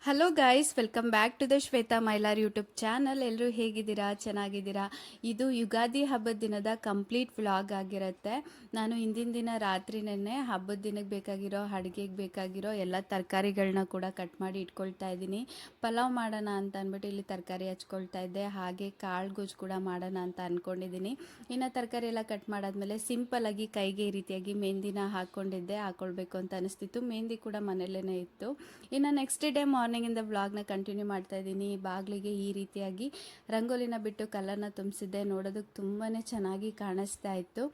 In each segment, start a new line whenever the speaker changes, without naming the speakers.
Hello guys, welcome back to the Shweta Mylar YouTube channel. ಎಲ್ಲರೂ ಹೇಗಿದ್ದೀರಾ? ಚೆನ್ನಾಗಿದ್ದೀರಾ? ಇದು ಯುಗಾದಿ ಹಬ್ಬದ ದಿನದ ಕಂಪ್ಲೀಟ್ ವ್ಲಾಗ್ ಆಗಿರುತ್ತೆ. ನಾನು ಹಿಂದಿನ ದಿನ ರಾತ್ರಿನೇ ಹಬ್ಬದ ದಿನಕ್ಕೆ ಬೇಕಾಗಿರೋ ಅಡುಗೆಗೆ ಬೇಕಾಗಿರೋ ಎಲ್ಲ ತರಕಾರಿಗಳನ್ನ ಕೂಡ ಕಟ್ ಮಾಡಿ ಇಟ್ಕೊಳ್ತಾ ಇದ್ದೀನಿ. ಪಲಾವ್ ಮಾಡೋಣ ಅಂತ ಅಂದ್ಬಿಟ್ಟು ಇಲ್ಲಿ ತರಕಾರಿ ಹಚ್ಕೊಳ್ತಾ ಇದ್ದೆ. ಹಾಗೆ ಕಾಳು ಗೊಜ್ಜು ಕೂಡ ಮಾಡೋಣ ಅಂತ ಅಂದ್ಕೊಂಡಿದ್ದೀನಿ. ಇನ್ನು ತರಕಾರಿ ಎಲ್ಲ ಕಟ್ ಮಾಡಾದ್ಮೇಲೆ ಸಿಂಪಲ್ಲಾಗಿ ಕೈಗೆ ಈ ರೀತಿಯಾಗಿ ಮೆಹಂದಿನ ಹಾಕ್ಕೊಳ್ಬೇಕು ಅಂತ ಅನಿಸ್ತಿತ್ತು. ಮೆಹಂದಿ ಕೂಡ ಮನೆಯಲ್ಲೇ ಇತ್ತು. ಇನ್ನು ನೆಕ್ಸ್ಟ್ ಡೇ ಮಾರ್ನಿಂಗಿಂದ ವ್ಲಾಗ್ನ ಕಂಟಿನ್ಯೂ ಮಾಡ್ತಾ ಇದ್ದೀನಿ. ಬಾಗಿಲಿಗೆ ಈ ರೀತಿಯಾಗಿ ರಂಗೋಲಿನ ಬಿಟ್ಟು ಕಲರ್ನ ತುಂಬಿಸಿದ್ದೆ. ನೋಡೋದಕ್ಕೆ ತುಂಬಾ ಚೆನ್ನಾಗಿ ಕಾಣಿಸ್ತಾ ಇತ್ತು.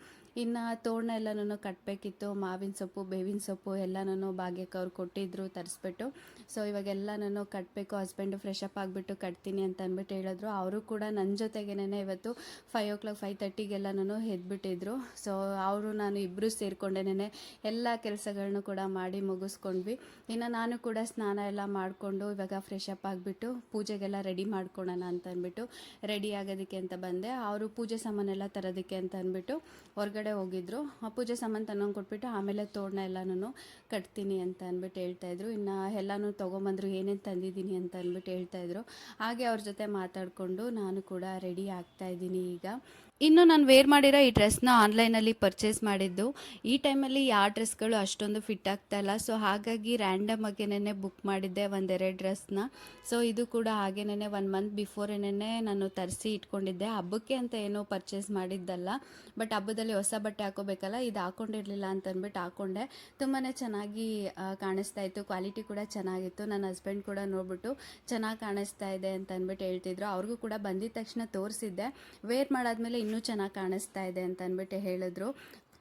ಇನ್ನು ತೋರಣ ಎಲ್ಲನೂ ಕಟ್ಟಬೇಕಿತ್ತು. ಮಾವಿನ ಸೊಪ್ಪು, ಬೇವಿನ ಸೊಪ್ಪು ಎಲ್ಲನೂ ಭಾಗ್ಯಕ್ಕೆ ಅವ್ರು ಕೊಟ್ಟಿದ್ರು ತರಿಸ್ಬಿಟ್ಟು. ಸೊ ಇವಾಗೆಲ್ಲನೂ ಕಟ್ಟಬೇಕು. ಹಸ್ಬೆಂಡು ಫ್ರೆಶ್ ಅಪ್ ಆಗಿಬಿಟ್ಟು ಕಟ್ತೀನಿ ಅಂತ ಅಂದ್ಬಿಟ್ಟು ಹೇಳಿದ್ರು. ಅವರು ಕೂಡ ನನ್ನ ಜೊತೆಗೇನೆ ಇವತ್ತು 5:00 5:30ಗೆಲ್ಲನೂ ಎದ್ಬಿಟ್ಟಿದ್ರು. ಸೊ ಅವರು ನಾನು ಇಬ್ಬರು ಸೇರಿಕೊಂಡೇನೆ ಎಲ್ಲ ಕೆಲಸಗಳನ್ನೂ ಕೂಡ ಮಾಡಿ ಮುಗಿಸ್ಕೊಂಡ್ವಿ. ಇನ್ನು ನಾನು ಕೂಡ ಸ್ನಾನ ಎಲ್ಲ ಮಾಡಿಕೊಂಡು ಇವಾಗ ಫ್ರೆಶ್ ಅಪ್ ಆಗಿಬಿಟ್ಟು ಪೂಜೆಗೆಲ್ಲ ರೆಡಿ ಮಾಡ್ಕೊಳ್ಳೋಣ ಅಂತ ಅಂದ್ಬಿಟ್ಟು ರೆಡಿ ಆಗೋದಕ್ಕೆ ಅಂತ ಬಂದೆ. ಅವರು ಪೂಜೆ ಸಾಮಾನೆಲ್ಲ ತರೋದಕ್ಕೆ ಅಂತ ಅಂದ್ಬಿಟ್ಟು ಹೊರಗಡೆ ಹೋಗಿದ್ರು. ಪೂಜೆ ಸಾಮಾನು ತನ್ನೊಂದು ಕೊಟ್ಬಿಟ್ಟು ಆಮೇಲೆ ತೋರಣ ಎಲ್ಲನೂ ಕಟ್ತೀನಿ ಅಂತ ಅಂದ್ಬಿಟ್ಟು ಹೇಳ್ತಾಯಿದ್ರು. ಇನ್ನು ಎಲ್ಲನೂ ತೊಗೊಂಬಂದರು, ಏನೇನು ತಂದಿದ್ದೀನಿ ಅಂತ ಅಂದ್ಬಿಟ್ಟು ಹೇಳ್ತಾಯಿದ್ರು. ಹಾಗೆ ಅವ್ರ ಜೊತೆ ಮಾತಾಡಿಕೊಂಡು ನಾನು ಕೂಡ ರೆಡಿ ಆಗ್ತಾಯಿದ್ದೀನಿ. ಈಗ ಇನ್ನು ನಾನು ವೇರ್ ಮಾಡಿರೋ ಈ ಡ್ರೆಸ್ನ ಆನ್ಲೈನಲ್ಲಿ ಪರ್ಚೇಸ್ ಮಾಡಿದ್ದು. ಈ ಟೈಮಲ್ಲಿ ಯಾವ ಡ್ರೆಸ್ಗಳು ಅಷ್ಟೊಂದು ಫಿಟ್ ಆಗ್ತಾಯಿಲ್ಲ. ಸೊ ಹಾಗಾಗಿ ರ್ಯಾಂಡಮ್ ಆಗೇನೆ ಬುಕ್ ಮಾಡಿದ್ದೆ ಒಂದೆರಡು ಡ್ರೆಸ್ನ. ಸೊ ಇದು ಕೂಡ ಹಾಗೇನೆ 1 ಮಂತ್ ಬಿಫೋರೇನೆ ನಾನು ತರಿಸಿ ಇಟ್ಕೊಂಡಿದ್ದೆ. ಹಬ್ಬಕ್ಕೆ ಅಂತ ಏನೋ ಪರ್ಚೇಸ್ ಮಾಡಿದ್ದಲ್ಲ, ಬಟ್ ಹಬ್ಬದಲ್ಲಿ ಹೊಸ ಬಟ್ಟೆ ಹಾಕೋಬೇಕಲ್ಲ, ಇದು ಹಾಕ್ಕೊಂಡಿರಲಿಲ್ಲ ಅಂತ ಅಂದ್ಬಿಟ್ಟು ಹಾಕ್ಕೊಂಡೆ. ತುಂಬಾ ಚೆನ್ನಾಗಿ ಕಾಣಿಸ್ತಾ ಇತ್ತು. ಕ್ವಾಲಿಟಿ ಕೂಡ ಚೆನ್ನಾಗಿತ್ತು. ನನ್ನ ಹಸ್ಬೆಂಡ್ ಕೂಡ ನೋಡ್ಬಿಟ್ಟು ಚೆನ್ನಾಗಿ ಕಾಣಿಸ್ತಾ ಇದೆ ಅಂತ ಅಂದ್ಬಿಟ್ಟು ಹೇಳ್ತಿದ್ರು. ಅವ್ರಿಗೂ ಕೂಡ ಬಂದಿದ ತಕ್ಷಣ ತೋರಿಸಿದ್ದೆ. ವೇರ್ ಮಾಡಾದ್ಮೇಲೆ ಇನ್ನೂ ಚೆನ್ನಾಗಿ ಕಾಣಿಸ್ತಾ ಇದೆ ಅಂತ ಅಂದ್ಬಿಟ್ಟು ಹೇಳಿದ್ರು.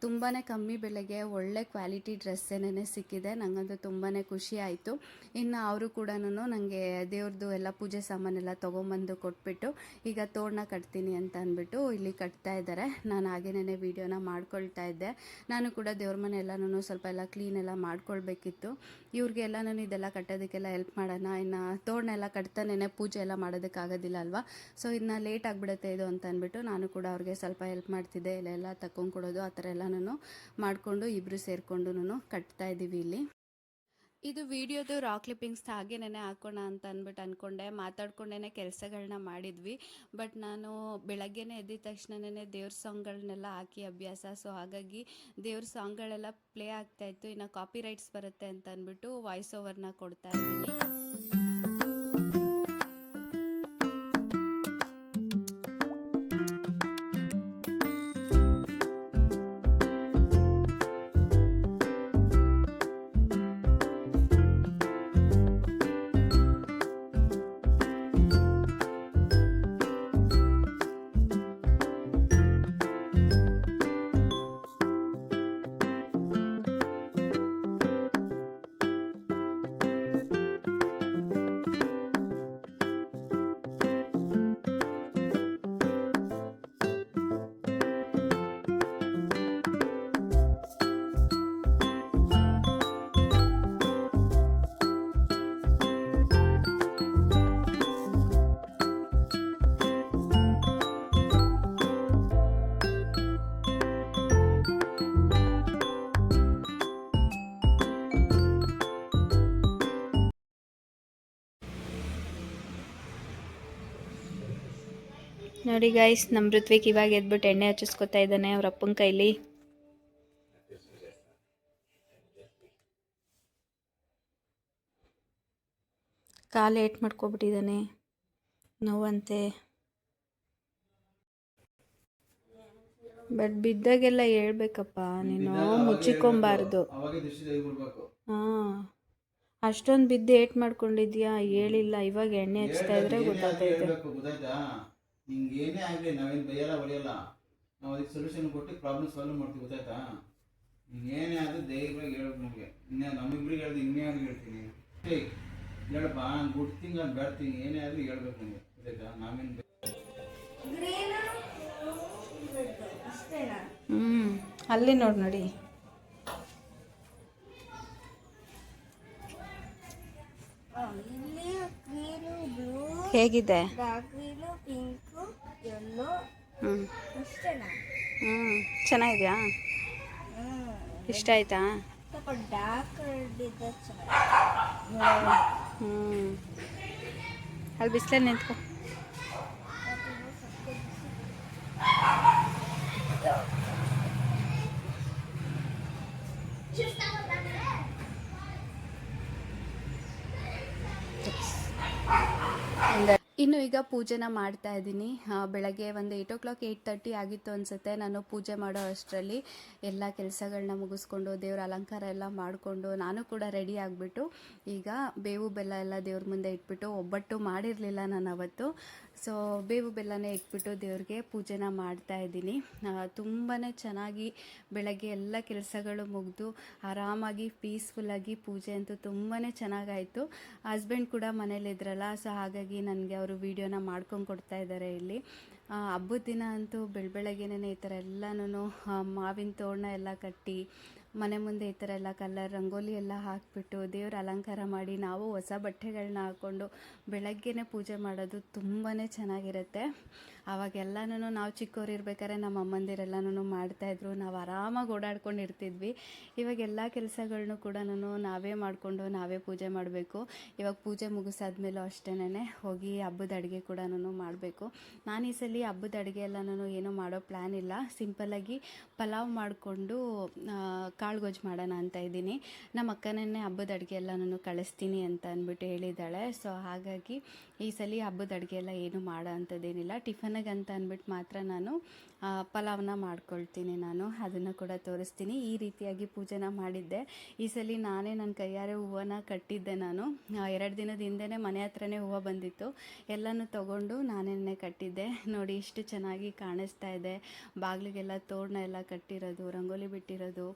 ತುಂಬಾ ಕಮ್ಮಿ ಬೆಲೆಗೆ ಒಳ್ಳೆ ಕ್ವಾಲಿಟಿ ಡ್ರೆಸ್ಸೇನೇ ಸಿಕ್ಕಿದೆ. ನನಗಂತೂ ತುಂಬಾ ಖುಷಿ ಆಯಿತು. ಇನ್ನು ಅವರು ಕೂಡ ನನಗೆ ದೇವ್ರದ್ದು ಎಲ್ಲ ಪೂಜೆ ಸಾಮಾನೆಲ್ಲ ತೊಗೊಂಬಂದು ಕೊಟ್ಬಿಟ್ಟು ಈಗ ತೋರಣ ಕಟ್ತೀನಿ ಅಂತ ಅಂದ್ಬಿಟ್ಟು ಇಲ್ಲಿ ಕಟ್ತಾ ಇದ್ದಾರೆ. ನಾನು ಹಾಗೇನೇ ವೀಡಿಯೋನ ಮಾಡ್ಕೊಳ್ತಾ ಇದ್ದೆ. ನಾನು ಕೂಡ ದೇವ್ರ ಮನೆ ಎಲ್ಲನೂ ಸ್ವಲ್ಪ ಎಲ್ಲ ಕ್ಲೀನ್ ಎಲ್ಲ ಮಾಡ್ಕೊಳ್ಬೇಕಿತ್ತು. ಇವ್ರಿಗೆಲ್ಲ ನಾನು ಇದೆಲ್ಲ ಕಟ್ಟೋದಕ್ಕೆಲ್ಲ ಹೆಲ್ಪ್ ಮಾಡೋಣ. ಇನ್ನು ತೋರಣ ಎಲ್ಲ ಕಟ್ತಾನೆ ಪೂಜೆ ಎಲ್ಲ ಮಾಡೋದಕ್ಕಾಗೋದಿಲ್ಲ ಅಲ್ವಾ. ಸೊ ಇದನ್ನ ಲೇಟ್ ಆಗಿಬಿಡುತ್ತೆ ಇದು ಅಂತ ಅಂದ್ಬಿಟ್ಟು ನಾನು ಕೂಡ ಅವ್ರಿಗೆ ಸ್ವಲ್ಪ ಹೆಲ್ಪ್ ಮಾಡ್ತಿದ್ದೆ. ಇಲ್ಲೆಲ್ಲ ತಗೊಂಡ್ಕೊಡೋದು ಆ ಥರ ಎಲ್ಲನೂ ಮಾಡಿಕೊಂಡು ಇಬ್ಬರು ಸೇರಿಕೊಂಡು ಕಟ್ತಾ ಇದ್ದೀವಿ ಇಲ್ಲಿ. ಇದು ವಿಡಿಯೋದು ರಾ ಕ್ಲಿಪ್ಪಿಂಗ್ಸ್ ಹಾಗೇನೇ ಹಾಕೋಣ ಅಂತ ಅಂದ್ಬಿಟ್ಟು ಅಂದ್ಕೊಂಡೆ. ಮಾತಾಡ್ಕೊಂಡೇ ಕೆಲಸಗಳನ್ನ ಮಾಡಿದ್ವಿ. ಬಟ್ ನಾನು ಬೆಳಗ್ಗೆನೇ ಎದ್ದಿದ ತಕ್ಷಣನೇ ದೇವ್ರ ಸಾಂಗ್ಗಳನ್ನೆಲ್ಲ ಹಾಕಿ ಅಭ್ಯಾಸ. ಸೊ ಹಾಗಾಗಿ ದೇವ್ರ ಸಾಂಗ್ಗಳೆಲ್ಲ ಪ್ಲೇ ಆಗ್ತಾಯಿತ್ತು. ಇನ್ನು ಕಾಪಿ ರೈಟ್ಸ್ ಬರುತ್ತೆ ಅಂತ ಅಂದ್ಬಿಟ್ಟು ವಾಯ್ಸ್ ಓವರ್ನ ಕೊಡ್ತಾ ಇದ್ದೀನಿ. ನೋಡಿ ಗೈಸ್, ನಮ್ಮ ಋತ್ವಿಕ್ ಇವಾಗ ಎದ್ಬಿಟ್ಟು ಎಣ್ಣೆ ಹಚ್ಚಿಸ್ಕೊತಾ ಇದ್ದಾನೆ ಅವ್ರ ಅಪ್ಪನ ಕೈಲಿ. ಕಾಲು ಏಟ್ ಮಾಡ್ಕೊಬಿಟ್ಟಿದ್ದಾನೆ, ನೋವಂತೆ. ಬಟ್ ಬಿದ್ದಾಗೆಲ್ಲ ಹೇಳ್ಬೇಕಪ್ಪ, ನೀನು ಮುಚ್ಚಿಕೊಂಬಾರ್ದು. ಹಾಂ, ಅಷ್ಟೊಂದು ಬಿದ್ದು ಏಟ್ ಮಾಡ್ಕೊಂಡಿದ್ಯಾ, ಹೇಳಿಲ್ಲ. ಇವಾಗ ಎಣ್ಣೆ ಹಚ್ತಾ ಇದ್ರೆ ಗೊತ್ತಾಗ್ತೈತೆ.
ನಿಂಗೆ ಏನೇ ಆಗಲಿ ನಾವೇನು ಬೈಯಲ್ಲ ಹೊಡೆಯಲ್ಲ. ನಾವು ಅದಕ್ಕೆ ಸೊಲ್ಯೂಷನ್ ಕೊಟ್ಟು ಪ್ರಾಬ್ಲಮ್ ಸಾಲ್ವ್ ಮಾಡ್ತೀವಿ, ಗೊತ್ತಾಯ್ತಾ? ನೀನು ಏನೇ ಆದರೂ ಧೈರ್ಯವಾಗಿ ಹೇಳ್ಬೇಕು ನಮಗೆ. ಇನ್ನೇ ನಮ್ಮಿಬ್ರಿಗೆ ಹೇಳ್ದು ಇನ್ಯಾರು ಹೇಳ್ತೀನಿ ಹೇಳಪ್ಪ. ಗುಡ್ ಥಿಂಗ್ ಅದು ಬ್ಯಾಡ್ ಥಿಂಗ್ ಏನೇ ಆದರೂ ಹೇಳ್ಬೇಕು ನಮಗೆ, ಗೊತ್ತಾಯ್ತಾ? ನಾವೇನು
ಅಲ್ಲಿ ನೋಡಿ ಹೇಗಿದೆ. ಚೆನ್ನಾಗಿದೆಯಾ? ಇಷ್ಟ ಆಯ್ತಾ? ಹ್ಞೂ ಅಲ್ಲಿ ಬಿಸಿಲಲ್ಲಿ ನಿಂತ್ಕೊ. ಇನ್ನು ಈಗ ಪೂಜೆನ ಮಾಡ್ತಾ ಇದ್ದೀನಿ. ಬೆಳಗ್ಗೆ ಒಂದು 8 o'clock 8:30 ಆಗಿತ್ತು ಅನಿಸುತ್ತೆ. ನಾನು ಪೂಜೆ ಮಾಡೋ ಅಷ್ಟರಲ್ಲಿ ಎಲ್ಲ ಕೆಲಸಗಳನ್ನ ಮುಗಿಸ್ಕೊಂಡು ದೇವ್ರ ಅಲಂಕಾರ ಎಲ್ಲ ಮಾಡಿಕೊಂಡು ನಾನು ಕೂಡ ರೆಡಿ ಆಗಿಬಿಟ್ಟು ಈಗ ಬೇವು ಬೆಲ್ಲ ಎಲ್ಲ ದೇವ್ರ ಮುಂದೆ ಇಟ್ಬಿಟ್ಟು, ಒಬ್ಬಟ್ಟು ಮಾಡಿರಲಿಲ್ಲ ನಾನು ಅವತ್ತು. ಸೊ ಬೇವು ಬೆಲ್ಲನೇ ಇಟ್ಬಿಟ್ಟು ದೇವ್ರಿಗೆ ಪೂಜೆನ ಮಾಡ್ತಾ ಇದ್ದೀನಿ. ತುಂಬಾ ಚೆನ್ನಾಗಿ ಬೆಳಗ್ಗೆ ಎಲ್ಲ ಕೆಲಸಗಳು ಮುಗಿದು ಆರಾಮಾಗಿ ಪೀಸ್ಫುಲ್ಲಾಗಿ ಪೂಜೆ ಅಂತೂ ತುಂಬಾ ಚೆನ್ನಾಗಾಯಿತು. ಹಸ್ಬೆಂಡ್ ಕೂಡ ಮನೇಲಿದ್ರಲ್ಲ, ಸೊ ಹಾಗಾಗಿ ನನಗೆ ಅವರು ವೀಡಿಯೋನ ಮಾಡ್ಕೊಂಡು ಕೊಡ್ತಾ ಇದ್ದಾರೆ ಇಲ್ಲಿ. ಹಬ್ಬದ ದಿನ ಅಂತೂ ಬೆಳಗ್ಗೆನೇ ಈ ಥರ ಎಲ್ಲನೂ ಮಾವಿನ ತೋರಣ ಎಲ್ಲ ಕಟ್ಟಿ ಮನೆ ಮುಂದೆ ಈ ಥರ ಎಲ್ಲ ಕಲರ್ ರಂಗೋಲಿ ಎಲ್ಲ ಹಾಕಿಬಿಟ್ಟು ದೇವ್ರ ಅಲಂಕಾರ ಮಾಡಿ ನಾವು ಹೊಸ ಬಟ್ಟೆಗಳನ್ನ ಹಾಕ್ಕೊಂಡು ಬೆಳಗ್ಗೆನೇ ಪೂಜೆ ಮಾಡೋದು ತುಂಬಾ ಚೆನ್ನಾಗಿರುತ್ತೆ. ಆವಾಗೆಲ್ಲನೂ ನಾವು ಚಿಕ್ಕವರಿರ್ಬೇಕಾದ್ರೆ ನಮ್ಮ ಅಮ್ಮಂದಿರೆಲ್ಲನೂ ಮಾಡ್ತಾಯಿದ್ರು, ನಾವು ಆರಾಮಾಗಿ ಓಡಾಡ್ಕೊಂಡು ಇರ್ತಿದ್ವಿ. ಇವಾಗ ಎಲ್ಲ ಕೆಲಸಗಳನ್ನೂ ಕೂಡ ನಾವೇ ಮಾಡಿಕೊಂಡು ನಾವೇ ಪೂಜೆ ಮಾಡಬೇಕು. ಇವಾಗ ಪೂಜೆ ಮುಗಿಸಾದ್ಮೇಲೂ ಅಷ್ಟೇನೆ ಹೋಗಿ ಹಬ್ಬದ ಅಡುಗೆ ಕೂಡ ಮಾಡಬೇಕು. ನಾನು ಈ ಸಲ ಹಬ್ಬದ ಅಡುಗೆ ಎಲ್ಲನೂ ಏನೂ ಮಾಡೋ ಪ್ಲ್ಯಾನ್ ಇಲ್ಲ. ಸಿಂಪಲ್ಲಾಗಿ ಪಲಾವ್ ಮಾಡಿಕೊಂಡು ಕಾಳುಗೊಜ್ಜು ಮಾಡೋಣ ಅಂತ ಇದ್ದೀನಿ. ನಮ್ಮ ಅಕ್ಕನೇ ಹಬ್ಬದ ಅಡುಗೆ ಎಲ್ಲನೂ ಕಳಿಸ್ತೀನಿ ಅಂತ ಅಂದ್ಬಿಟ್ಟು ಹೇಳಿದ್ದಾಳೆ. ಸೊ ಹಾಗಾಗಿ ಈ ಸಲ ಹಬ್ಬದ ಅಡುಗೆ ಎಲ್ಲ ಏನು ಮಾಡೋ ಅಂಥದ್ದೇನಿಲ್ಲ. ಟಿಫನ್ಗೆ ಅಂತ ಅಂದ್ಬಿಟ್ಟು ಮಾತ್ರ ನಾನು ಪಲಾವ್ನ ಮಾಡ್ಕೊಳ್ತೀನಿ. ನಾನು ಅದನ್ನು ಕೂಡ ತೋರಿಸ್ತೀನಿ. ಈ ರೀತಿಯಾಗಿ ಪೂಜೆನ ಮಾಡಿದ್ದೆ. ಈ ಸಲ ನಾನೇ ನನ್ನ ಕೈಯಾರೆ ಹೂವನ್ನ ಕಟ್ಟಿದ್ದೆ. ನಾನು 2 ದಿನದ ಹಿಂದೆನೇ ಮನೆ ಹತ್ರನೇ ಹೂವು ಬಂದಿತ್ತು, ಎಲ್ಲನೂ ತೊಗೊಂಡು ನಾನೇ ಕಟ್ಟಿದ್ದೆ. ನೋಡಿ ಇಷ್ಟು ಚೆನ್ನಾಗಿ ಕಾಣಿಸ್ತಾ ಇದೆ. ಬಾಗಿಲಿಗೆಲ್ಲ ತೋರಣ ಎಲ್ಲ ಕಟ್ಟಿರೋದು, ರಂಗೋಲಿ ಬಿಟ್ಟಿರೋದು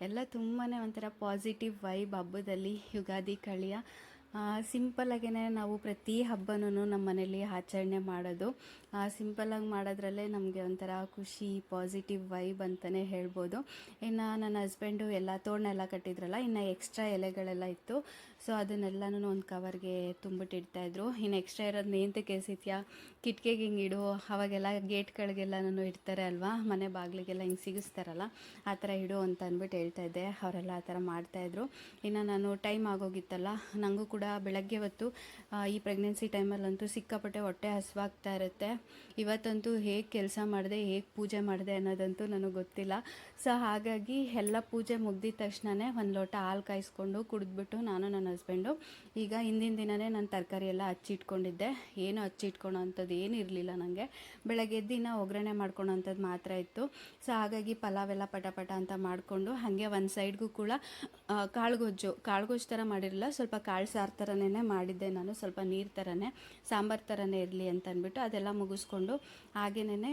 ಎಲ್ಲ ತುಂಬಾ ಒಂಥರ ಪಾಸಿಟಿವ್ ವೈಬ್ ಹಬ್ಬದಲ್ಲಿ. ಯುಗಾದಿ ಕಳಿಯ ಸಿಂಪಲ್ಲಾಗೇ ನಾವು ಪ್ರತಿ ಹಬ್ಬನೂ ನಮ್ಮ ಮನೇಲಿ ಆಚರಣೆ ಮಾಡೋದು. ಸಿಂಪಲ್ಲಾಗಿ ಮಾಡೋದ್ರಲ್ಲೇ ನಮಗೆ ಒಂಥರ ಖುಷಿ, ಪಾಸಿಟಿವ್ ವೈಬ್ ಅಂತಲೇ ಹೇಳ್ಬೋದು. ಇನ್ನು ನನ್ನ ಹಸ್ಬೆಂಡು ಎಲ್ಲ ತೋರಣ ಎಲ್ಲ ಕಟ್ಟಿದ್ರಲ್ಲ, ಇನ್ನು ಎಕ್ಸ್ಟ್ರಾ ಎಲೆಗಳೆಲ್ಲ ಇತ್ತು. ಸೊ ಅದನ್ನೆಲ್ಲನೂ ಒಂದು ಕವರ್ಗೆ ತುಂಬಿಟ್ಟಿಡ್ತಾಯಿದ್ರು. ಇನ್ನು ಎಕ್ಸ್ಟ್ರಾ ಇರೋದು ನೇಂತಕ್ಕೆ ಎಸಿತ್ಯಾ, ಕಿಟಕಿಗೆ ಹಿಂಗೆ ಇಡು, ಅವಾಗೆಲ್ಲ ಗೇಟ್ಗಳಿಗೆಲ್ಲನೂ ಇಡ್ತಾರೆ ಅಲ್ವಾ, ಮನೆ ಬಾಗಿಲಿಗೆಲ್ಲ ಹಿಂಗೆ ಸಿಗಿಸ್ತಾರಲ್ಲ, ಆ ಥರ ಇಡು ಅಂತ ಅಂದ್ಬಿಟ್ಟು ಹೇಳ್ತಾಯಿದ್ದೆ. ಅವರೆಲ್ಲ ಆ ಥರ ಮಾಡ್ತಾಯಿದ್ರು. ಇನ್ನು ನಾನು ಟೈಮ್ ಆಗೋಗಿತ್ತಲ್ಲ, ನನಗೂ ಕೂಡ ಬೆಳಗ್ಗೆ ಹೊತ್ತು ಈ ಪ್ರೆಗ್ನೆನ್ಸಿ ಟೈಮಲ್ಲಂತೂ ಸಿಕ್ಕಾಪಟ್ಟೆ ಹೊಟ್ಟೆ ಹಸಿವಾಗ್ತಾ ಇರುತ್ತೆ. ಇವತ್ತಂತೂ ಹೇಗೆ ಕೆಲಸ ಮಾಡಿದೆ, ಹೇಗೆ ಪೂಜೆ ಮಾಡಿದೆ ಅನ್ನೋದಂತೂ ನನಗೆ ಗೊತ್ತಿಲ್ಲ. ಸೊ ಹಾಗಾಗಿ ಎಲ್ಲ ಪೂಜೆ ಮುಗ್ದಿದ ತಕ್ಷಣವೇ ಒಂದು ಲೋಟ ಹಾಲು ಕಾಯಿಸ್ಕೊಂಡು ಕುಡಿದ್ಬಿಟ್ಟು ನಾನು ನನ್ನ ಹಸ್ಬೆಂಡು ಈಗ ಹಿಂದಿನ ದಿನವೇ ನಾನು ತರಕಾರಿ ಎಲ್ಲ ಹಚ್ಚಿಟ್ಕೊಂಡಿದ್ದೆ. ಏನು ಹಚ್ಚಿಟ್ಕೊಳೋ ಅಂಥದ್ದು ಏನು ಇರಲಿಲ್ಲ ನನಗೆ. ಬೆಳಗ್ಗೆ ಎದ್ದಿನ ಒಗ್ಗರಣೆ ಮಾಡ್ಕೊಳೋ ಅಂಥದ್ದು ಮಾತ್ರ ಇತ್ತು. ಸೊ ಹಾಗಾಗಿ ಪಲಾವೆಲ್ಲ ಪಟ ಅಂತ ಮಾಡಿಕೊಂಡು ಹಾಗೆ ಒಂದು ಸೈಡ್ಗೂ ಕೂಡ ಕಾಳುಗೊಜ್ಜು ಥರ ಮಾಡಿರಲಿಲ್ಲ, ಸ್ವಲ್ಪ ಕಾಳು ಸಾರು ಥರನೇ ಮಾಡಿದ್ದೆ ನಾನು. ಸ್ವಲ್ಪ ನೀರು ಥರನೇ, ಸಾಂಬಾರು ಥರನೇ ಇರಲಿ ಅಂತ ಅಂದ್ಬಿಟ್ಟು ಅದೆಲ್ಲ ಮುಗಿಸ್ಕೊಂಡು ಹಾಗೇನೇ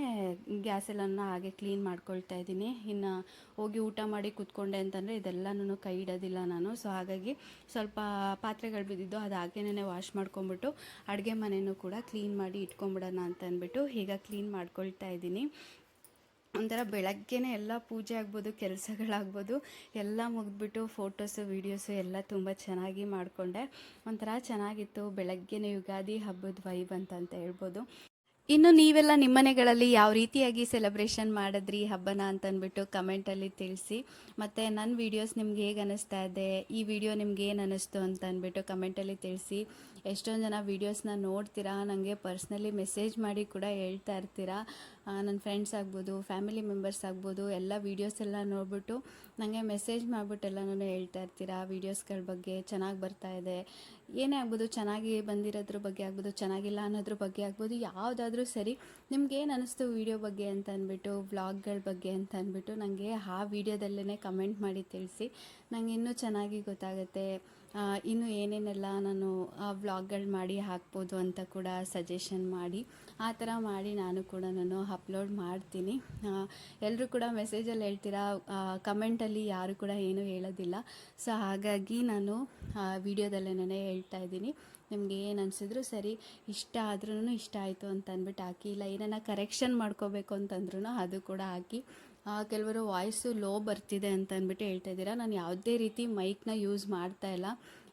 ಗ್ಯಾಸ್ ಎಲ್ಲನ ಹಾಗೆ ಕ್ಲೀನ್ ಮಾಡ್ಕೊಳ್ತಾ ಇದ್ದೀನಿ. ಇನ್ನು ಹೋಗಿ ಊಟ ಮಾಡಿ ಕೂತ್ಕೊಂಡೆ ಅಂತಂದರೆ ಇದೆಲ್ಲನೂ ಕೈ ಇಡೋದಿಲ್ಲ ನಾನು. ಸೊ ಹಾಗಾಗಿ ಸ್ವಲ್ಪ ಪಾತ್ರೆಗಳು ಬಿದ್ದಿದ್ದು ಅದು ಹಾಗೇನೇ ವಾಶ್ ಮಾಡ್ಕೊಂಬಿಟ್ಟು ಅಡುಗೆ ಮನೆಯೂ ಕೂಡ ಕ್ಲೀನ್ ಮಾಡಿ ಇಟ್ಕೊಂಬಿಡೋಣ ಅಂತ ಅಂದ್ಬಿಟ್ಟು ಈಗ ಕ್ಲೀನ್ ಮಾಡ್ಕೊಳ್ತಾ ಇದ್ದೀನಿ. ಒಂಥರ ಬೆಳಗ್ಗೆನೇ ಎಲ್ಲ ಪೂಜೆ ಆಗ್ಬೋದು, ಕೆಲಸಗಳಾಗ್ಬೋದು ಎಲ್ಲ ಮುಗಿದ್ಬಿಟ್ಟು ಫೋಟೋಸು ವೀಡಿಯೋಸು ಎಲ್ಲ ತುಂಬ ಚೆನ್ನಾಗಿ ಮಾಡಿಕೊಂಡೆ. ಒಂಥರ ಚೆನ್ನಾಗಿತ್ತು. ಬೆಳಗ್ಗೆನೇ ಯುಗಾದಿ ಹಬ್ಬದ ವೈಬ್ ಅಂತ ಹೇಳ್ಬೋದು. ಇನ್ನು ನೀವೆಲ್ಲ ನಿಮ್ಮ ಮನೆಗಳಲ್ಲಿ ಯಾವ ರೀತಿಯಾಗಿ ಸೆಲೆಬ್ರೇಷನ್ ಮಾಡಿದ್ರಿ ಹಬ್ಬನ ಅಂತಂದ್ಬಿಟ್ಟು ಕಮೆಂಟಲ್ಲಿ ತಿಳಿಸಿ. ಮತ್ತು ನನ್ನ ವೀಡಿಯೋಸ್ ನಿಮ್ಗೆ ಹೇಗೆ ಅನ್ನಿಸ್ತಾ ಇದೆ, ಈ ವಿಡಿಯೋ ನಿಮ್ಗೆ ಏನು ಅನ್ನಿಸ್ತು ಅಂತ ಅಂದ್ಬಿಟ್ಟು ಕಮೆಂಟಲ್ಲಿ ತಿಳಿಸಿ. ಎಷ್ಟೊಂದು ಜನ ವೀಡಿಯೋಸ್ನ ನೋಡ್ತೀರಾ, ನನಗೆ ಪರ್ಸ್ನಲಿ ಮೆಸೇಜ್ ಮಾಡಿ ಕೂಡ ಹೇಳ್ತಾ ಇರ್ತೀರಾ. ನನ್ನ ಫ್ರೆಂಡ್ಸ್ ಆಗ್ಬೋದು, ಫ್ಯಾಮಿಲಿ ಮೆಂಬರ್ಸ್ ಆಗ್ಬೋದು, ಎಲ್ಲ ವೀಡಿಯೋಸ್ ಎಲ್ಲ ನೋಡ್ಬಿಟ್ಟು ನನಗೆ ಮೆಸೇಜ್ ಮಾಡಿಬಿಟ್ಟು ಎಲ್ಲನೂ ಹೇಳ್ತಾ ಇರ್ತೀರಾ. ವೀಡಿಯೋಸ್ಗಳ ಬಗ್ಗೆ ಚೆನ್ನಾಗಿ ಬರ್ತಾ ಇದೆ, ಏನೇ ಆಗ್ಬೋದು, ಚೆನ್ನಾಗಿ ಬಂದಿರೋದ್ರ ಬಗ್ಗೆ ಆಗ್ಬೋದು, ಚೆನ್ನಾಗಿಲ್ಲ ಅನ್ನೋದ್ರ ಬಗ್ಗೆ ಆಗ್ಬೋದು, ಯಾವುದಾದ್ರೂ ಸರಿ ನಿಮ್ಗೆ ಏನು ಅನ್ನಿಸ್ತು ವೀಡಿಯೋ ಬಗ್ಗೆ ಅಂತ ಅಂದ್ಬಿಟ್ಟು, ವ್ಲಾಗ್ಗಳ ಬಗ್ಗೆ ಅಂತ ಅಂದ್ಬಿಟ್ಟು ನನಗೆ ಆ ವಿಡಿಯೋದಲ್ಲೇ ಕಮೆಂಟ್ ಮಾಡಿ ತಿಳಿಸಿ. ನನಗೆ ಇನ್ನೂ ಚೆನ್ನಾಗಿ ಗೊತ್ತಾಗುತ್ತೆ. ಇನ್ನು ಏನೇನೆಲ್ಲ ನಾನು ವ್ಲಾಗ್ಗಳು ಮಾಡಿ ಹಾಕ್ಬೋದು ಅಂತ ಕೂಡ ಸಜೆಷನ್ ಮಾಡಿ, ಆ ಥರ ಮಾಡಿ ನಾನು ಕೂಡ ಅಪ್ಲೋಡ್ ಮಾಡ್ತೀನಿ. ಎಲ್ಲರೂ ಕೂಡ ಮೆಸೇಜಲ್ಲಿ ಹೇಳ್ತೀರಾ, ಕಮೆಂಟಲ್ಲಿ ಯಾರು ಕೂಡ ಏನೂ ಹೇಳೋದಿಲ್ಲ. ಸೊ ಹಾಗಾಗಿ ನಾನು ವಿಡಿಯೋದಲ್ಲೇ ಹೇಳ್ತಾ ಇದ್ದೀನಿ. ನಿಮಗೆ ಏನು ಅನಿಸಿದ್ರು ಸರಿ, ಇಷ್ಟ ಆದ್ರೂ ಇಷ್ಟ ಆಯಿತು ಅಂತ ಅಂದ್ಬಿಟ್ಟು ಹಾಕಿ, ಇಲ್ಲ ಏನನ್ನ ಕರೆಕ್ಷನ್ ಮಾಡ್ಕೋಬೇಕು ಅಂತಂದ್ರೂ ಅದು ಕೂಡ ಹಾಕಿ. ಕೆಲವರು ವಾಯ್ಸು ಲೋ ಬರ್ತಿದೆ ಅಂತ ಅಂದ್ಬಿಟ್ಟು ಹೇಳ್ತಾ ಇದ್ದೀರಾ. ನಾನು ಯಾವುದೇ ರೀತಿ ಮೈಕ್ನ ಯೂಸ್ ಮಾಡ್ತಾ ಇಲ್ಲ,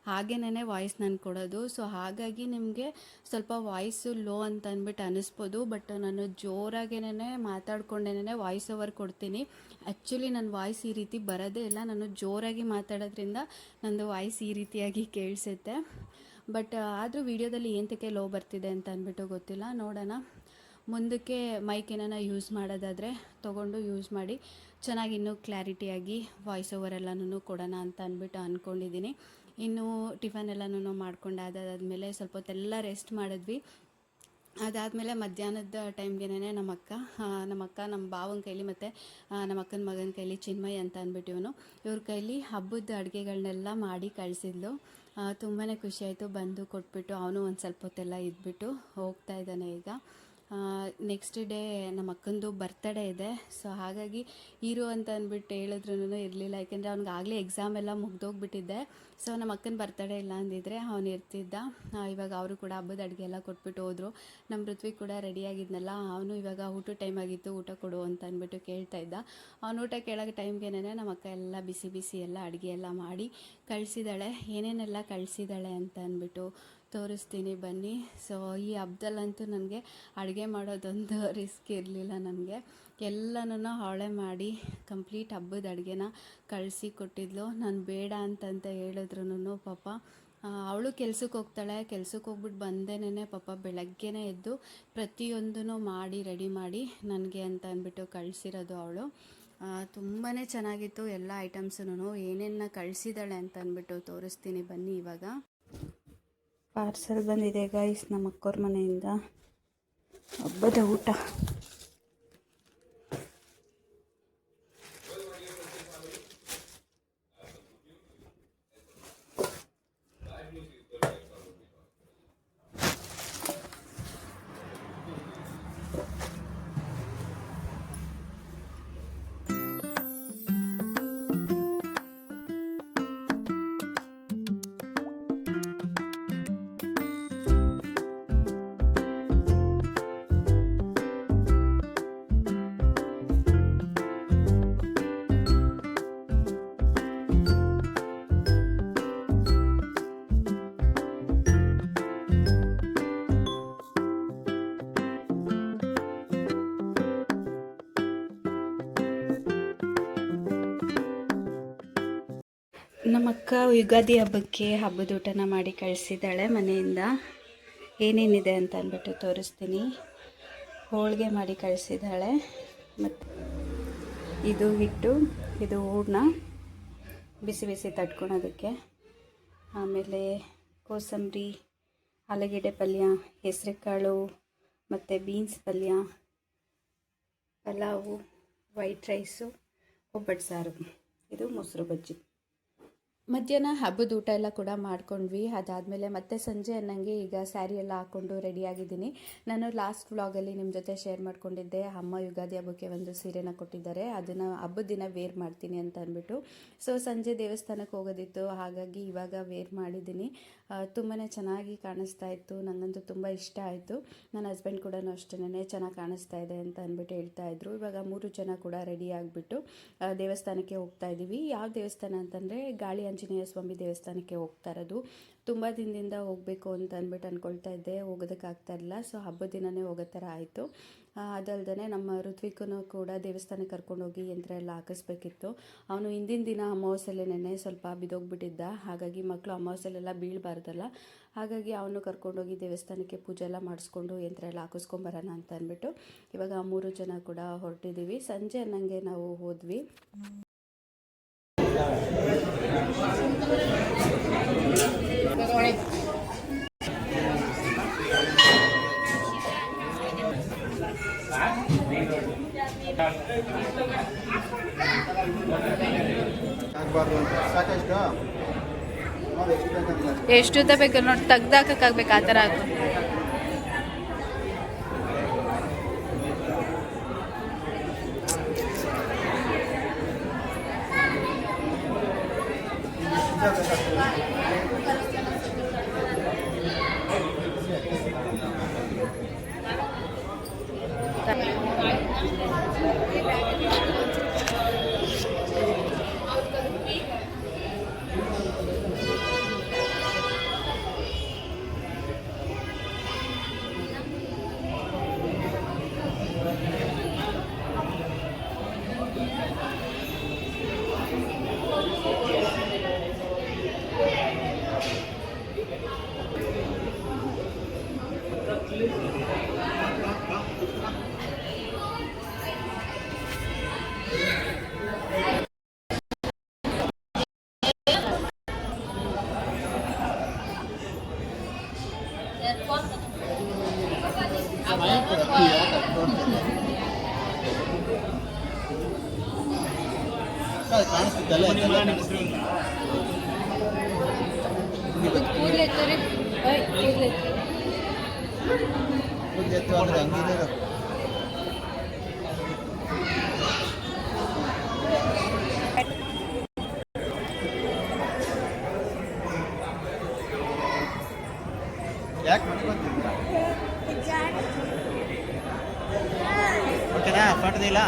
ಹಾಗೇನೇ ವಾಯ್ಸ್ ನಾನು ಕೊಡೋದು. ಸೊ ಹಾಗಾಗಿ ನಿಮಗೆ ಸ್ವಲ್ಪ ವಾಯ್ಸು ಲೋ ಅಂತ ಅಂದ್ಬಿಟ್ಟು ಅನ್ನಿಸ್ಬೋದು. ಬಟ್ ನಾನು ಜೋರಾಗೇನೆ ಮಾತಾಡ್ಕೊಂಡೇನೆ ವಾಯ್ಸ್ ಓವರ್ ಕೊಡ್ತೀನಿ. ಆ್ಯಕ್ಚುಲಿ ನನ್ನ ವಾಯ್ಸ್ ಈ ರೀತಿ ಬರೋದೇ ಇಲ್ಲ, ನಾನು ಜೋರಾಗಿ ಮಾತಾಡೋದ್ರಿಂದ ನನ್ನದು ವಾಯ್ಸ್ ಈ ರೀತಿಯಾಗಿ ಕೇಳಿಸುತ್ತೆ. ಬಟ್ ಆದರೂ ವೀಡಿಯೋದಲ್ಲಿ ಏನಕ್ಕೆ ಲೋ ಬರ್ತಿದೆ ಅಂತ ಅಂದ್ಬಿಟ್ಟು ಗೊತ್ತಿಲ್ಲ. ನೋಡೋಣ, ಮುಂದಕ್ಕೆ ಮೈಕ್ ಏನಾನ ಯೂಸ್ ಮಾಡೋದಾದರೆ ತೊಗೊಂಡು ಯೂಸ್ ಮಾಡಿ ಚೆನ್ನಾಗಿ ಇನ್ನೂ ಕ್ಲಾರಿಟಿಯಾಗಿ ವಾಯ್ಸ್ ಓವರ್ ಎಲ್ಲನೂ ಕೊಡೋಣ ಅಂತ ಅಂದ್ಬಿಟ್ಟು ಅಂದ್ಕೊಂಡಿದ್ದೀನಿ. ಇನ್ನು ಟಿಫನ್ ಎಲ್ಲನೂ ಮಾಡ್ಕೊಂಡಾದಾದ್ಮೇಲೆ ಸ್ವಲ್ಪ ಹೊತ್ತೆಲ್ಲ ರೆಸ್ಟ್ ಮಾಡಿದ್ವಿ. ಅದಾದಮೇಲೆ ಮಧ್ಯಾಹ್ನದ ಟೈಮ್ಗೆನೇ ನಮ್ಮ ಅಕ್ಕ ನಮ್ಮ ಭಾವನ ಕೈಲಿ ಮತ್ತು ನಮ್ಮ ಅಕ್ಕನ ಮಗನ ಕೈಲಿ ಚಿನ್ಮಯ್ ಅಂತ ಅಂದ್ಬಿಟ್ಟು ಇವ್ರ ಕೈಲಿ ಹಬ್ಬದ ಅಡುಗೆಗಳನ್ನೆಲ್ಲ ಮಾಡಿ ಕಳಿಸಿದ್ಲು. ತುಂಬಾ ಖುಷಿಯಾಯಿತು. ಬಂದು ಕೊಟ್ಬಿಟ್ಟು ಅವನು ಒಂದು ಸ್ವಲ್ಪ ಹೊತ್ತೆಲ್ಲ ಇದ್ಬಿಟ್ಟು ಹೋಗ್ತಾ ಇದ್ದಾನೆ ಈಗ. ನೆಕ್ಸ್ಟ್ ಡೇ ನಮ್ಮ ಅಕ್ಕಂದು ಬರ್ತಡೇ ಇದೆ. ಸೊ ಹಾಗಾಗಿ ಇರು ಅಂತ ಅಂದ್ಬಿಟ್ಟು ಹೇಳಿದ್ರೂ ಇರಲಿಲ್ಲ, ಯಾಕೆಂದರೆ ಅವ್ನಿಗೆ ಆಗಲೇ ಎಕ್ಸಾಮ್ ಎಲ್ಲ ಮುಗ್ದೋಗ್ಬಿಟ್ಟಿದ್ದೆ. ಸೊ ನಮ್ಮ ಅಕ್ಕನ ಬರ್ತಡೇ ಇಲ್ಲ ಅಂದಿದ್ರೆ ಅವನು ಇರ್ತಿದ್ದ. ಇವಾಗ ಅವರು ಕೂಡ ಹಬ್ಬದ ಅಡುಗೆ ಎಲ್ಲ ಕೊಟ್ಬಿಟ್ಟು ಹೋದರು. ನಮ್ಮ ಋತ್ವಿ ಕೂಡ ರೆಡಿಯಾಗಿದ್ನಲ್ಲ, ಅವನು ಇವಾಗ ಊಟ ಟೈಮ್ ಆಗಿತ್ತು, ಊಟ ಕೊಡು ಅಂತ ಅಂದ್ಬಿಟ್ಟು ಕೇಳ್ತಾ ಇದ್ದ. ಅವನು ಊಟ ಕೇಳೋ ಟೈಮ್ಗೆನೇ ನಮ್ಮ ಅಕ್ಕ ಎಲ್ಲ ಬಿಸಿ ಬಿಸಿ ಎಲ್ಲ ಅಡುಗೆ ಎಲ್ಲ ಮಾಡಿ ಕಳಿಸಿದ್ದಾಳೆ. ಏನೇನೆಲ್ಲ ಕಳಿಸಿದ್ದಾಳೆ ಅಂತ ಅಂದ್ಬಿಟ್ಟು ತೋರಿಸ್ತೀನಿ ಬನ್ನಿ. ಸೊ ಈ ಹಬ್ಬದಲ್ಲಂತೂ ನನಗೆ ಅಡುಗೆ ಮಾಡೋದೊಂದು ರಿಸ್ಕ್ ಇರಲಿಲ್ಲ. ನನಗೆ ಎಲ್ಲನೂ ಅವಳೇ ಮಾಡಿ ಕಂಪ್ಲೀಟ್ ಹಬ್ಬದ ಅಡುಗೆನ ಕಳಿಸಿ ಕೊಟ್ಟಿದ್ಲು. ನಾನು ಬೇಡ ಅಂತಂತ ಹೇಳಿದ್ರೂ ಪಾಪ ಅವಳು ಕೆಲ್ಸಕ್ಕೆ ಹೋಗ್ತಾಳೆ. ಕೆಲ್ಸಕ್ಕೆ ಹೋಗ್ಬಿಟ್ಟು ಬಂದೇನೆ ಪಾಪ ಬೆಳಗ್ಗೆನೇ ಎದ್ದು ಪ್ರತಿಯೊಂದೂ ಮಾಡಿ ರೆಡಿ ಮಾಡಿ ನನಗೆ ಅಂತ ಅಂದ್ಬಿಟ್ಟು ಕಳಿಸಿರೋದು ಅವಳು. ತುಂಬಾ ಚೆನ್ನಾಗಿತ್ತು ಎಲ್ಲ ಐಟಮ್ಸೂ. ಏನೇನ ಕಳಿಸಿದ್ದಾಳೆ ಅಂತ ಅಂದ್ಬಿಟ್ಟು ತೋರಿಸ್ತೀನಿ ಬನ್ನಿ. ಇವಾಗ ಪಾರ್ಸಲ್ ಬಂದಿದೆ ಗೈಸ್ ನಮ್ಮ ಅಕ್ಕವ್ರ ಮನೆಯಿಂದ, ಹಬ್ಬದ ಊಟ. ನಮ್ಮ ಅಕ್ಕ ಯುಗಾದಿ ಹಬ್ಬಕ್ಕೆ ಹಬ್ಬದ ಊಟನ ಮಾಡಿ ಕಳಿಸಿದ್ದಾಳೆ ಮನೆಯಿಂದ. ಏನೇನಿದೆ ಅಂತ ಅಂದ್ಬಿಟ್ಟು ತೋರಿಸ್ತೀನಿ. ಹೋಳಿಗೆ ಮಾಡಿ ಕಳಿಸಿದ್ದಾಳೆ, ಮತ್ತು ಇದು ಹಿಟ್ಟು, ಇದು ಹೂರ್ಣ ಬಿಸಿ ಬಿಸಿ ತಟ್ಕೊಳೋದಕ್ಕೆ. ಆಮೇಲೆ ಕೋಸಂಬರಿ, ಆಲೂಗೆಡ್ಡೆ ಪಲ್ಯ, ಹೆಸರುಕಾಳು ಮತ್ತು ಬೀನ್ಸ್ ಪಲ್ಯ, ಪಲಾವು, ವೈಟ್ ರೈಸು, ಒಬ್ಬಟ್ಟು ಸಾರು, ಇದು ಮೊಸರು ಬಜ್ಜಿ. ಮಧ್ಯಾಹ್ನ ಹಬ್ಬದ ಊಟ ಎಲ್ಲ ಕೂಡ ಮಾಡ್ಕೊಂಡ್ವಿ. ಅದಾದಮೇಲೆ ಮತ್ತೆ ಸಂಜೆ ಅನ್ನಂಗೆ ಈಗ ಸ್ಯಾರಿ ಎಲ್ಲ ಹಾಕ್ಕೊಂಡು ರೆಡಿಯಾಗಿದ್ದೀನಿ. ನಾನು ಲಾಸ್ಟ್ ವ್ಲಾಗಲ್ಲಿ ನಿಮ್ಮ ಜೊತೆ ಶೇರ್ ಮಾಡ್ಕೊಂಡಿದ್ದೆ, ಅಮ್ಮ ಯುಗಾದಿ ಹಬ್ಬಕ್ಕೆ ಒಂದು ಸೀರೆನ ಕೊಟ್ಟಿದ್ದಾರೆ, ಅದನ್ನು ಹಬ್ಬದ ದಿನ ವೇರ್ ಮಾಡ್ತೀನಿ ಅಂತ ಅಂದ್ಬಿಟ್ಟು. ಸೊ ಸಂಜೆ ದೇವಸ್ಥಾನಕ್ಕೆ ಹೋಗೋದಿತ್ತು, ಹಾಗಾಗಿ ಇವಾಗ ವೇರ್ ಮಾಡಿದ್ದೀನಿ. ತುಂಬಾ ಚೆನ್ನಾಗಿ ಕಾಣಿಸ್ತಾ ಇತ್ತು, ನನಗಂತೂ ತುಂಬ ಇಷ್ಟ ಆಯಿತು. ನನ್ನ ಹಸ್ಬೆಂಡ್ ಕೂಡ ಅಷ್ಟೇ ಚೆನ್ನಾಗಿ ಕಾಣಿಸ್ತಾ ಇದೆ ಅಂತ ಅಂದ್ಬಿಟ್ಟು ಹೇಳ್ತಾ ಇದ್ರು. ಇವಾಗ 3 ಜನ ಕೂಡ ರೆಡಿ ಆಗಿಬಿಟ್ಟು ದೇವಸ್ಥಾನಕ್ಕೆ ಹೋಗ್ತಾ ಇದ್ದೀವಿ. ಯಾವ ದೇವಸ್ಥಾನ ಅಂತಂದರೆ ಗಾಳಿ ಆಂಜನೇಯ ಸ್ವಾಮಿ ದೇವಸ್ಥಾನಕ್ಕೆ ಹೋಗ್ತಾ ಇರೋದು. ತುಂಬ ದಿನದಿಂದ ಹೋಗಬೇಕು ಅಂತ ಅಂದ್ಬಿಟ್ಟು ಅಂದ್ಕೊಳ್ತಾ ಇದ್ದೆ, ಹೋಗೋದಕ್ಕಾಗ್ತಾ ಇರಲಿಲ್ಲ. ಸೊ ಹಬ್ಬದ ದಿನವೇ ಹೋಗೋ ಥರ ಆಯಿತು. ಅದಲ್ಲದೆ ನಮ್ಮ ಋತ್ವಿಕೂ ಕೂಡ ದೇವಸ್ಥಾನಕ್ಕೆ ಕರ್ಕೊಂಡೋಗಿ ಯಂತ್ರ ಎಲ್ಲ ಹಾಕಿಸ್ಬೇಕಿತ್ತು. ಅವನು ಹಿಂದಿನ ದಿನ ಅಮಾವಾಸ್ಯೆಲ್ಲೇನೆ ಸ್ವಲ್ಪ ಬಿದ್ದೋಗ್ಬಿಟ್ಟಿದ್ದ, ಹಾಗಾಗಿ ಮಕ್ಕಳು ಅಮಾವಾಸ್ಯೆಲೆಲ್ಲ ಬೀಳಬಾರ್ದಲ್ಲ, ಹಾಗಾಗಿ ಅವನು ಕರ್ಕೊಂಡೋಗಿ ದೇವಸ್ಥಾನಕ್ಕೆ ಪೂಜೆ ಎಲ್ಲ ಮಾಡಿಸ್ಕೊಂಡು ಯಂತ್ರ ಎಲ್ಲ ಹಾಕಿಸ್ಕೊಂಬರೋಣ ಅಂತ ಅಂದ್ಬಿಟ್ಟು ಇವಾಗ 3 ಜನ ಕೂಡ ಹೊರಟಿದ್ದೀವಿ. ಸಂಜೆ ಅನ್ನಂಗೆ ನಾವು ಹೋದ್ವಿ. ಎಷ್ಟು ಉದ್ದ ಬೇಕು ನೋಡಿ, ತೆಗ್ದಾಕಕ್ಕಾಗ್ಬೇಕು, ಆ ಥರ ಹಾಕು.
ಕಾಣಿಸ್ತಿದ್ದಲ್ಲ ಕೂದಲೆತ್ತು ಅಂದ್ರೆ ಹಂಗಿದೆ ಯಾಕೆ ಮನೆ ಬಂದಿದ್ದೀರಾ ಓಕೆನಾ ಫಾಟೋದಿಲ್ಲ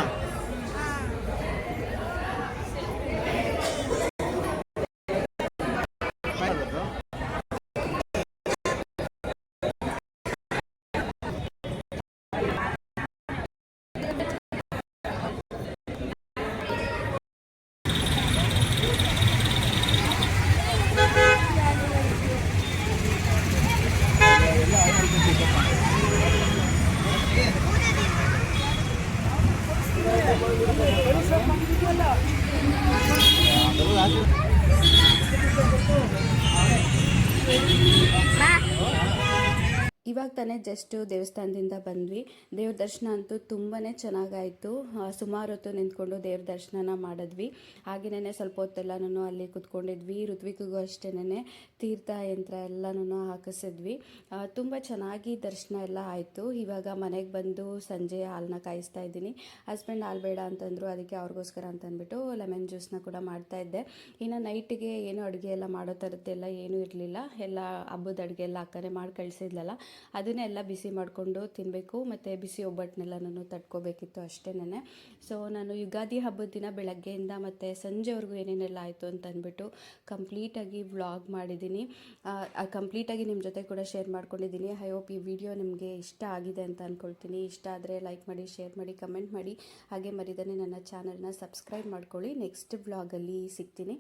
ಇವಾಗ ತಾನೇ ಜಸ್ಟು ದೇವಸ್ಥಾನದಿಂದ ಬಂದ್ವಿ. ದೇವ್ರ ದರ್ಶನ ಅಂತೂ ತುಂಬಾ ಚೆನ್ನಾಗಾಯಿತು. ಸುಮಾರು ಹೊತ್ತು ನಿಂತ್ಕೊಂಡು ದೇವ್ರ ದರ್ಶನನ ಮಾಡಿದ್ವಿ. ಹಾಗೆಯೇ ಸ್ವಲ್ಪ ಹೊತ್ತೆಲ್ಲನೂ ಅಲ್ಲಿ ಕೂತ್ಕೊಂಡಿದ್ವಿ. ಋತ್ವಿಕ್ಗೂ ಅಷ್ಟೇನೆ ತೀರ್ಥ ಯಂತ್ರ ಎಲ್ಲನೂ ಹಾಕಿಸಿದ್ವಿ. ತುಂಬ ಚೆನ್ನಾಗಿ ದರ್ಶನ ಎಲ್ಲ ಆಯಿತು. ಇವಾಗ ಮನೆಗೆ ಬಂದು ಸಂಜೆ ಹಾಲನ್ನ ಕಾಯಿಸ್ತಾ ಇದ್ದೀನಿ. ಹಸ್ಬೆಂಡ್ ಹಾಲು ಬೇಡ ಅಂತಂದರು, ಅದಕ್ಕೆ ಅವ್ರಿಗೋಸ್ಕರ ಅಂತಂದ್ಬಿಟ್ಟು ಲೆಮನ್ ಜ್ಯೂಸನ್ನ ಕೂಡ ಮಾಡ್ತಾಯಿದ್ದೆ. ಇನ್ನು ನೈಟಿಗೆ ಏನು ಅಡುಗೆ ಎಲ್ಲ ಮಾಡೋ ಥರದ್ದೆಲ್ಲ ಏನೂ ಇರಲಿಲ್ಲ. ಎಲ್ಲ ಹಬ್ಬದ ಅಡುಗೆ ಎಲ್ಲ ಅಕ್ಕನೇ ಮಾಡಿ ಕಳಿಸಿದ್ಲಲ್ಲ, ಅದನ್ನೆಲ್ಲ ಬಿಸಿ ಮಾಡಿಕೊಂಡು ತಿನ್ನಬೇಕು ಮತ್ತು ಬಿಸಿ ಒಬ್ಬಟ್ಟನ್ನೆಲ್ಲನೂ ತಡ್ಕೋಬೇಕಿತ್ತು ಅಷ್ಟೇನೆ. ಸೊ ನಾನು ಯುಗಾದಿ ಹಬ್ಬದ ದಿನ ಬೆಳಗ್ಗೆಯಿಂದ ಮತ್ತು ಸಂಜೆವರೆಗೂ ಏನೇನೆಲ್ಲ ಆಯಿತು ಅಂತ ಅಂದ್ಬಿಟ್ಟು ಕಂಪ್ಲೀಟಾಗಿ ವ್ಲಾಗ್ ಮಾಡಿದ್ದೀನಿ. ಕಂಪ್ಲೀಟಾಗಿ ನಿಮ್ಮ ಜೊತೆ ಕೂಡ ಶೇರ್ ಮಾಡ್ಕೊಂಡಿದ್ದೀನಿ. ಐ ಹೋಪ್ ಈ ವಿಡಿಯೋ ನಿಮಗೆ ಇಷ್ಟ ಆಗಿದೆ ಅಂತ ಅಂದ್ಕೊಳ್ತೀನಿ. ಇಷ್ಟ ಆದರೆ ಲೈಕ್ ಮಾಡಿ, ಶೇರ್ ಮಾಡಿ, ಕಮೆಂಟ್ ಮಾಡಿ. ಹಾಗೆ ಮರಿದೇ ನನ್ನ ಚಾನಲ್ನ ಸಬ್ಸ್ಕ್ರೈಬ್ ಮಾಡ್ಕೊಳ್ಳಿ. ನೆಕ್ಸ್ಟ್ ವ್ಲಾಗಲ್ಲಿ ಸಿಗ್ತೀನಿ.